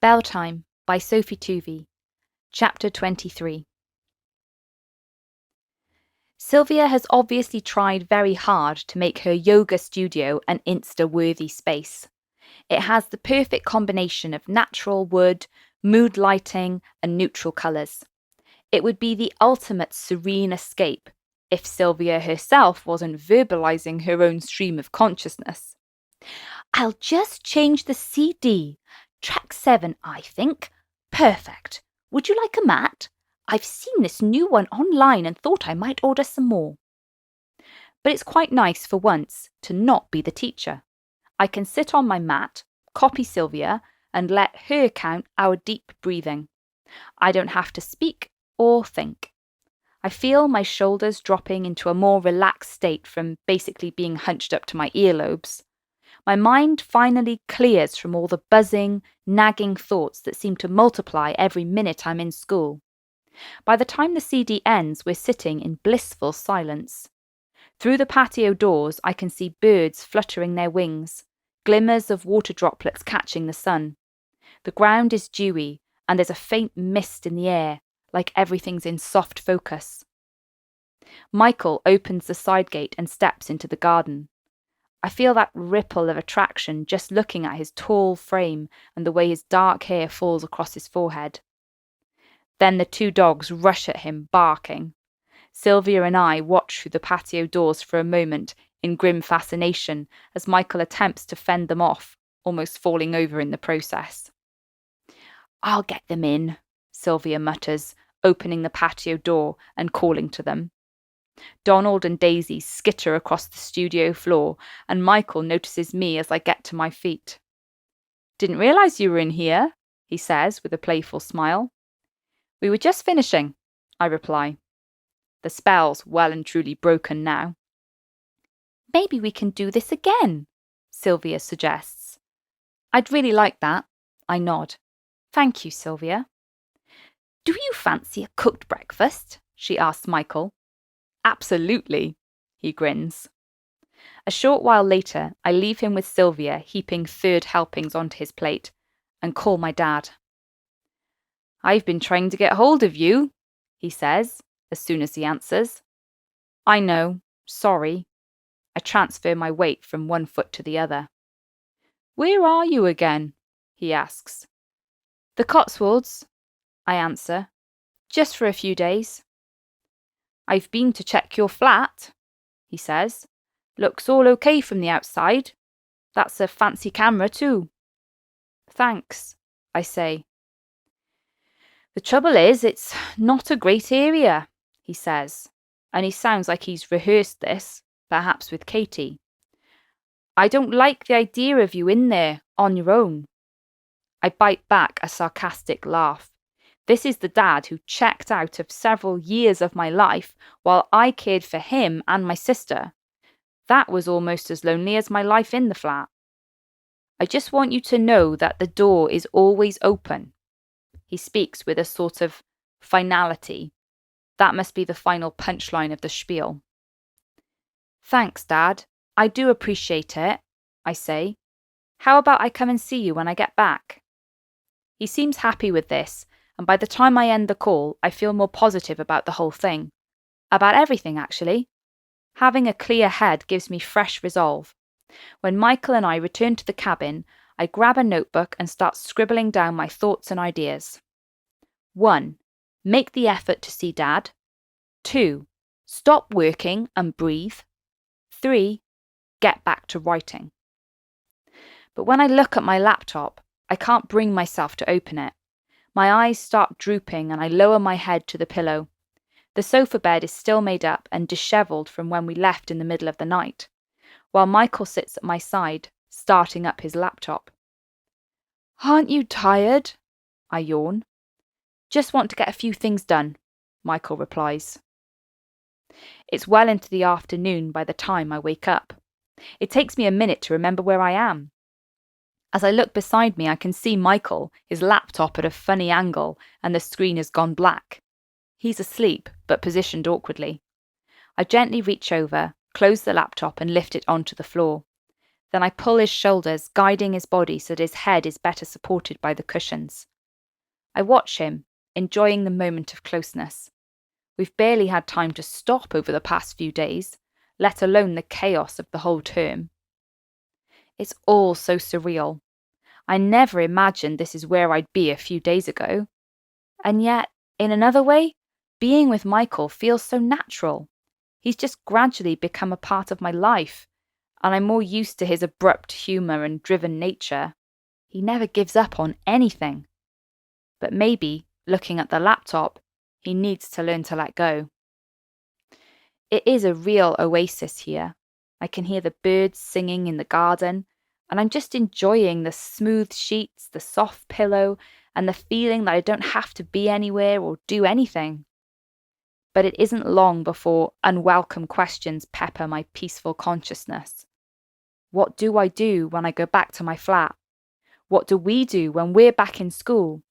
Bell Time by Sophie Tuvey, Chapter 23. Sylvia has obviously tried very hard to make her yoga studio an Insta-worthy space. It has the perfect combination of natural wood, mood lighting, and neutral colours. It would be the ultimate serene escape if Sylvia herself wasn't verbalising her own stream of consciousness. I'll just change the CD. Track 7, I think. Perfect. Would you like a mat? I've seen this new one online and thought I might order some more. But it's quite nice for once to not be the teacher. I can sit on my mat, copy Sylvia, and let her count our deep breathing. I don't have to speak or think. I feel my shoulders dropping into a more relaxed state from basically being hunched up to my earlobes. My mind finally clears from all the buzzing, nagging thoughts that seem to multiply every minute I'm in school. By the time the CD ends, we're sitting in blissful silence. Through the patio doors, I can see birds fluttering their wings, glimmers of water droplets catching the sun. The ground is dewy, and there's a faint mist in the air, like everything's in soft focus. Michael opens the side gate and steps into the garden. I feel that ripple of attraction just looking at his tall frame and the way his dark hair falls across his forehead. Then the two dogs rush at him, barking. Sylvia and I watch through the patio doors for a moment in grim fascination as Michael attempts to fend them off, almost falling over in the process. "I'll get them in," Sylvia mutters, opening the patio door and calling to them. Donald and Daisy skitter across the studio floor, and Michael notices me as I get to my feet. "Didn't realise you were in here," he says with a playful smile. "We were just finishing," I reply. The spell's well and truly broken now. "Maybe we can do this again," Sylvia suggests. "I'd really like that," I nod. "Thank you, Sylvia." "Do you fancy a cooked breakfast?" she asks Michael. "Absolutely," he grins. A short while later, I leave him with Sylvia heaping third helpings onto his plate and call my dad. "I've been trying to get hold of you," he says, as soon as he answers. "I know, sorry." I transfer my weight from one foot to the other. "Where are you again?" he asks. "The Cotswolds," I answer. "Just for a few days." "I've been to check your flat," he says. "Looks all okay from the outside. That's a fancy camera too." "Thanks," I say. "The trouble is, it's not a great area," he says, and he sounds like he's rehearsed this, perhaps with Katie. "I don't like the idea of you in there, on your own." I bite back a sarcastic laugh. This is the dad who checked out of several years of my life while I cared for him and my sister. That was almost as lonely as my life in the flat. "I just want you to know that the door is always open." He speaks with a sort of finality. That must be the final punchline of the spiel. "Thanks, Dad. I do appreciate it," I say. "How about I come and see you when I get back?" He seems happy with this, and by the time I end the call, I feel more positive about the whole thing. About everything, actually. Having a clear head gives me fresh resolve. When Michael and I return to the cabin, I grab a notebook and start scribbling down my thoughts and ideas. 1. Make the effort to see Dad. 2. Stop working and breathe. 3. Get back to writing. But when I look at my laptop, I can't bring myself to open it. My eyes start drooping and I lower my head to the pillow. The sofa bed is still made up and dishevelled from when we left in the middle of the night, while Michael sits at my side, starting up his laptop. "Aren't you tired?" I yawn. "Just want to get a few things done," Michael replies. It's well into the afternoon by the time I wake up. It takes me a minute to remember where I am. As I look beside me, I can see Michael, his laptop at a funny angle, and the screen has gone black. He's asleep, but positioned awkwardly. I gently reach over, close the laptop and lift it onto the floor. Then I pull his shoulders, guiding his body so that his head is better supported by the cushions. I watch him, enjoying the moment of closeness. We've barely had time to stop over the past few days, let alone the chaos of the whole term. It's all so surreal. I never imagined this is where I'd be a few days ago. And yet, in another way, being with Michael feels so natural. He's just gradually become a part of my life, and I'm more used to his abrupt humour and driven nature. He never gives up on anything. But maybe, looking at the laptop, he needs to learn to let go. It is a real oasis here. I can hear the birds singing in the garden, and I'm just enjoying the smooth sheets, the soft pillow, and the feeling that I don't have to be anywhere or do anything. But it isn't long before unwelcome questions pepper my peaceful consciousness. What do I do when I go back to my flat? What do we do when we're back in school?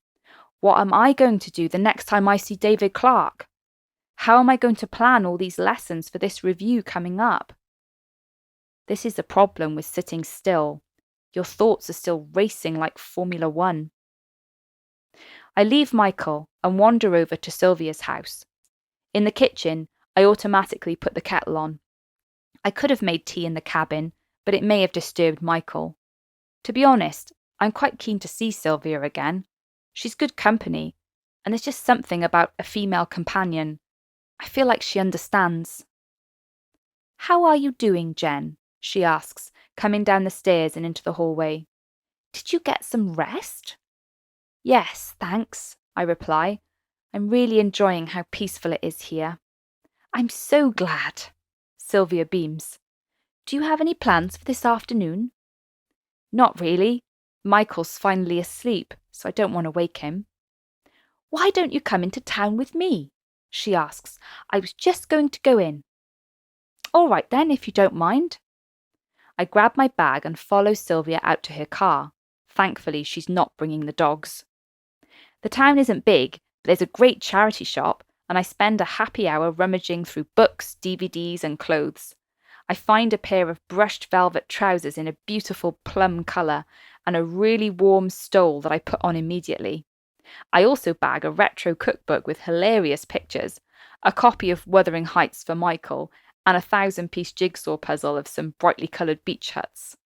What am I going to do the next time I see David Clark? How am I going to plan all these lessons for this review coming up? This is the problem with sitting still. Your thoughts are still racing like Formula One. I leave Michael and wander over to Sylvia's house. In the kitchen, I automatically put the kettle on. I could have made tea in the cabin, but it may have disturbed Michael. To be honest, I'm quite keen to see Sylvia again. She's good company, and there's just something about a female companion. I feel like she understands. "How are you doing, Jen?" she asks, coming down the stairs and into the hallway. "Did you get some rest?" "Yes, thanks," I reply. I'm really enjoying how peaceful it is here. "I'm so glad." Sylvia beams. "Do you have any plans for this afternoon?" "Not really. Michael's finally asleep, so I don't want to wake him." "Why don't you come into town with me?" she asks. "I was just going to go in." "All right then, if you don't mind." I grab my bag and follow Sylvia out to her car. Thankfully, she's not bringing the dogs. The town isn't big, but there's a great charity shop, and I spend a happy hour rummaging through books, DVDs, and clothes. I find a pair of brushed velvet trousers in a beautiful plum colour and a really warm stole that I put on immediately. I also bag a retro cookbook with hilarious pictures, a copy of Wuthering Heights for Michael, and a 1,000-piece jigsaw puzzle of some brightly coloured beach huts.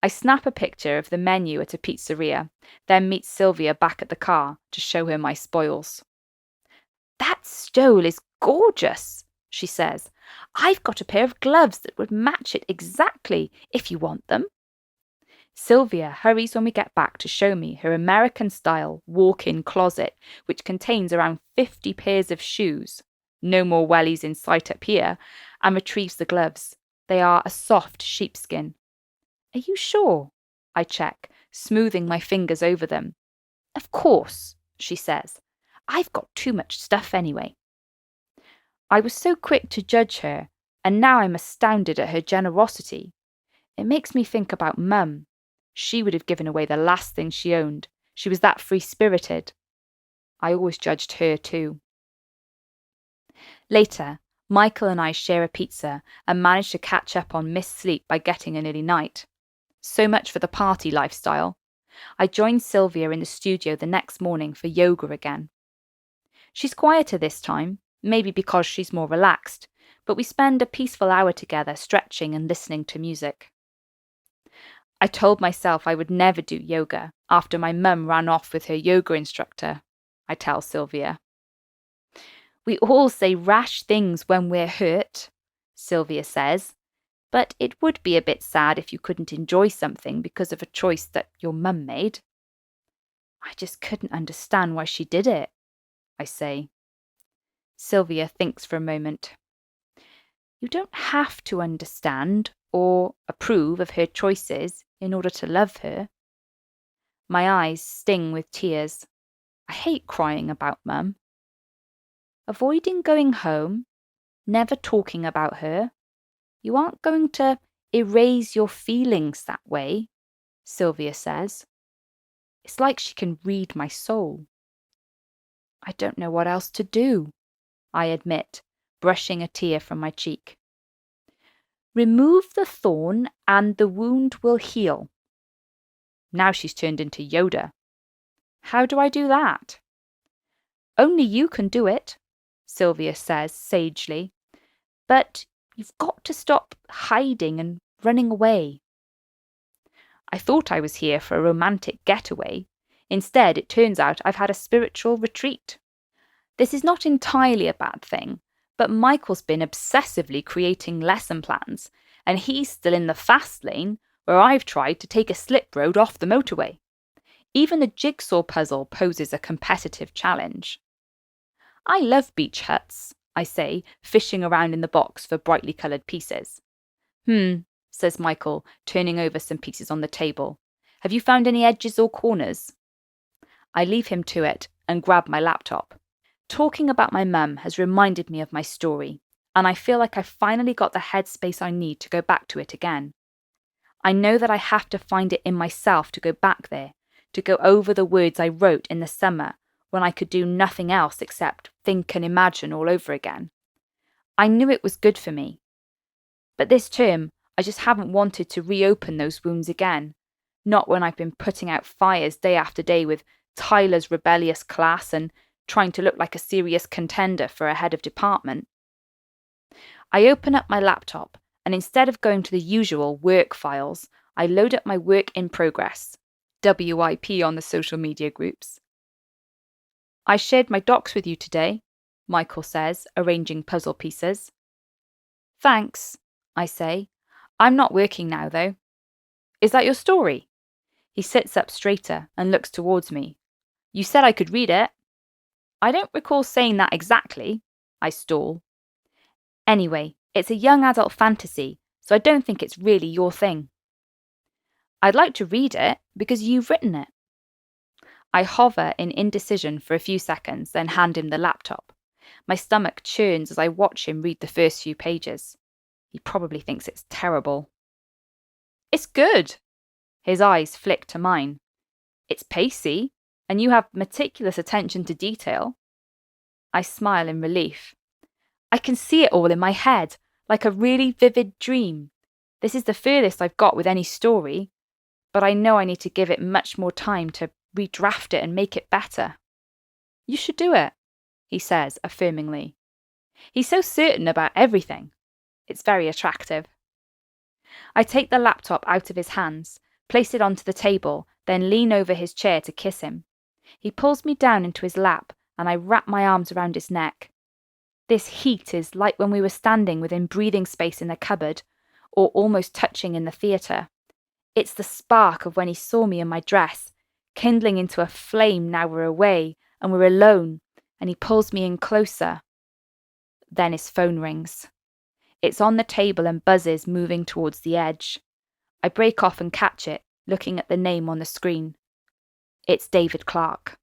I snap a picture of the menu at a pizzeria, then meet Sylvia back at the car to show her my spoils. "That stole is gorgeous," she says. "I've got a pair of gloves that would match it exactly, if you want them." Sylvia hurries when we get back to show me her American-style walk-in closet, which contains around 50 pairs of shoes. No more wellies in sight up here, and retrieves the gloves. They are a soft sheepskin. "Are you sure?" I check, smoothing my fingers over them. "Of course," she says. "I've got too much stuff anyway." I was so quick to judge her, and now I'm astounded at her generosity. It makes me think about Mum. She would have given away the last thing she owned. She was that free-spirited. I always judged her too. Later, Michael and I share a pizza and manage to catch up on missed sleep by getting an early night. So much for the party lifestyle. I joined Sylvia in the studio the next morning for yoga again. She's quieter this time, maybe because she's more relaxed, but we spend a peaceful hour together stretching and listening to music. I told myself I would never do yoga after my mum ran off with her yoga instructor, I tell Sylvia. "We all say rash things when we're hurt," Sylvia says, "but it would be a bit sad if you couldn't enjoy something because of a choice that your mum made." "I just couldn't understand why she did it," I say. Sylvia thinks for a moment. "You don't have to understand or approve of her choices in order to love her." My eyes sting with tears. I hate crying about Mum. "Avoiding going home, never talking about her. You aren't going to erase your feelings that way," Sylvia says. It's like she can read my soul. "I don't know what else to do," I admit, brushing a tear from my cheek. Remove the thorn and the wound will heal. Now she's turned into Yoda. How do I do that? Only you can do it, Sylvia says sagely. But you've got to stop hiding and running away. I thought I was here for a romantic getaway. Instead, it turns out I've had a spiritual retreat. This is not entirely a bad thing, but Michael's been obsessively creating lesson plans, and he's still in the fast lane where I've tried to take a slip road off the motorway. Even the jigsaw puzzle poses a competitive challenge. I love beach huts, I say, fishing around in the box for brightly coloured pieces. Says Michael, turning over some pieces on the table. Have you found any edges or corners? I leave him to it and grab my laptop. Talking about my mum has reminded me of my story, and I feel like I've finally got the headspace I need to go back to it again. I know that I have to find it in myself to go back there, to go over the words I wrote in the summer when I could do nothing else except think and imagine all over again. I knew it was good for me. But this term, I just haven't wanted to reopen those wounds again, not when I've been putting out fires day after day with Tyler's rebellious class and trying to look like a serious contender for a head of department. I open up my laptop, and instead of going to the usual work files, I load up my work in progress, WIP on the social media groups. I shared my docs with you today, Michael says, arranging puzzle pieces. Thanks, I say. I'm not working now, though. Is that your story? He sits up straighter and looks towards me. You said I could read it. I don't recall saying that exactly, I stall. Anyway, it's a young adult fantasy, so I don't think it's really your thing. I'd like to read it because you've written it. I hover in indecision for a few seconds, then hand him the laptop. My stomach churns as I watch him read the first few pages. He probably thinks it's terrible. It's good. His eyes flick to mine. It's pacey, and you have meticulous attention to detail. I smile in relief. I can see it all in my head, like a really vivid dream. This is the furthest I've got with any story, but I know I need to give it much more time to redraft it and make it better. You should do it, he says affirmingly. He's so certain about everything. It's very attractive. I take the laptop out of his hands, place it onto the table, then lean over his chair to kiss him. He pulls me down into his lap, and I wrap my arms around his neck. This heat is like when we were standing within breathing space in the cupboard, or almost touching in the theatre. It's the spark of when he saw me in my dress, kindling into a flame now we're away, and we're alone, and he pulls me in closer. Then his phone rings. It's on the table and buzzes, moving towards the edge. I break off and catch it, looking at the name on the screen. It's David Clark.